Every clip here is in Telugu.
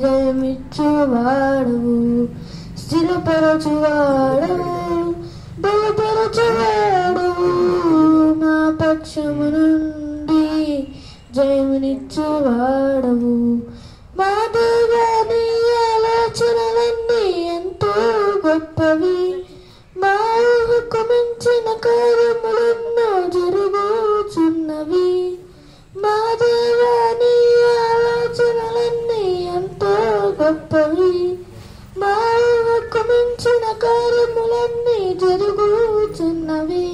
జయమిచ్చువాడవు, స్థిరపరచువాడవు, బలపరచువాడవు, మా పక్షము నుండి జయమునిచ్చువాడవు. మా దేవా, నీ ఆలోచనలన్నీ ఎంతో గొప్పవి, మా ఊహకు మించిన కార్యములెన్నో జరుగుచున్నవి. మా దేవా, నీ ఆలోచనలన్నీ ఎంతో గొప్పవి, మా ఊహకు మించిన కార్యములన్నీ జరుగుచున్నవి.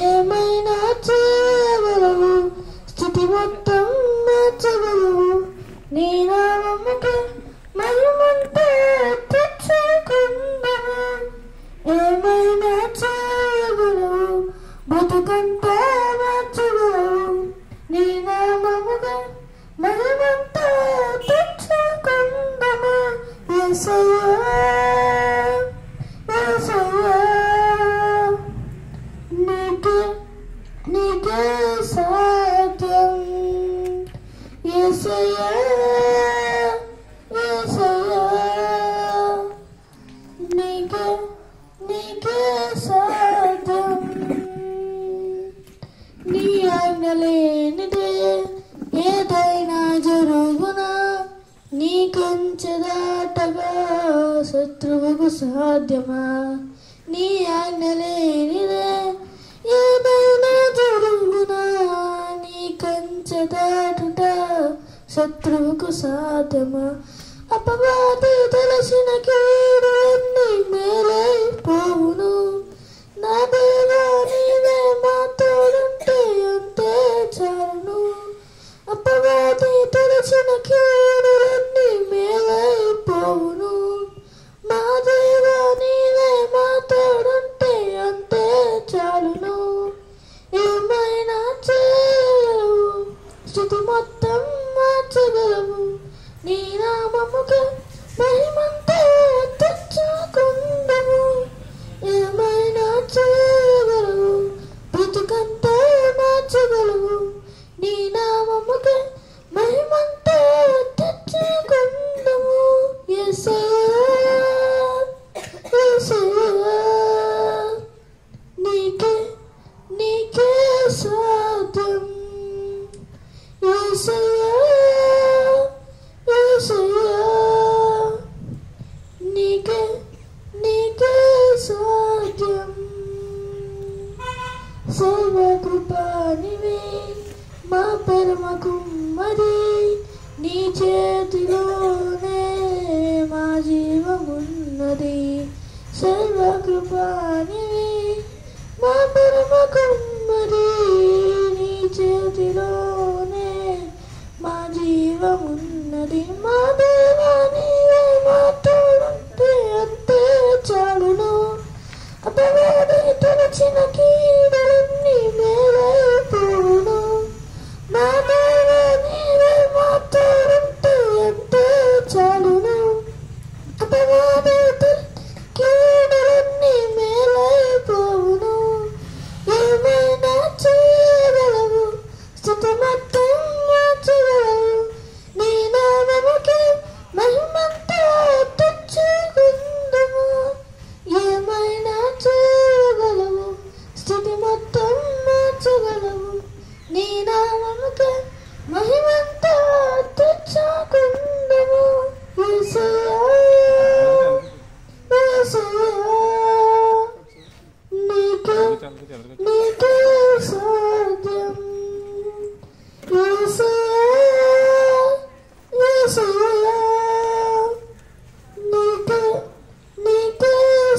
ఏమైనా చేయగలవు, స్థితి మొత్తం మార్చగలవు, నీ నామముకు మహిమంతా తెచ్చుకుందుము. ఏమైనా చేయగలవు, బ్రతుకంతా మార్చగలవు, నీ నామముకు మహిమంతా తెచ్చుకుందుము. యేసయ్యా, యేసయ్యా, నీకే సాధ్యం. యేసయ్యా, యేసయ్యా, నీకే సాధ్యం. నీ ఆజ్ఞ లేనిదే ఏదైనా జరుగునా, నీ కంచె దాటగా శత్రువుకు సాధ్యమా? నీ ఆజ్ఞ లేనిదే ఏదైనా జరుగునా, నీ కంచె దాటుట శత్రువుకు సాధ్యమా? అపవాది తలసిన కీడులన్నీ మేలైపోవును. నా దేవా, నీవే మా తోడుంటే అంతే చాలును. అపవాది తలచిన కీడులన్నీ మేలైపోవును. మా దేవా, నీవే మా తోడుంటే అంతే చాలును. ఏమైనా చేయగలవు, స్థితి మొత్తం మార్చగలవు, నీ నామముకు మహిమంతా తెచ్చుకుందుము. ఏమైనా చేయగలవు, బ్రతుకంతా మార్చగలవు, నీ నామముకు మహిమంతా తెచ్చుకుందుము. యేసయ్యా, యేసయ్యా, నీకే సాధ్యం. యేసయ్యా, యేసయ్యా, నీకే సాధ్యం. సర్వకృపానివే మా పరమ కుమ్మరి, నీ చేతిలోనే మా జీవమున్నది. సర్వకృపానివే మా పరమ కుమ్మరి, నీ చేతిలోనే మా జీవమున్నది. మా దేవా, నీవే మా తోడుంటే అంతే చాలును. అపవాది తలచిన కీడులన్నీ మేలైపోవును. మా దేవా, నీవే మా తోడుంటే అంతే చాలును. అపవాది కీడులన్నీ మేలైపోవును. ఏమైనా చేయగలవు, స్థితి మొత్తం మార్చగలవు, నీ నామముకే మహిమంతా తెచ్చుకుందుము. ఏమైనా చేయగలవు, స్థితి మొత్తం మార్చగలవు, నీ నామముకే మహిమంతా తెచ్చుకుందుము. యేసయ్యా, యేసయ్యా, నీకే సాధ్యం. యేసయ్యా, యేసయ్యా, నీకే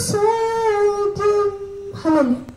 సాధ్యం. హల్లెలూయా.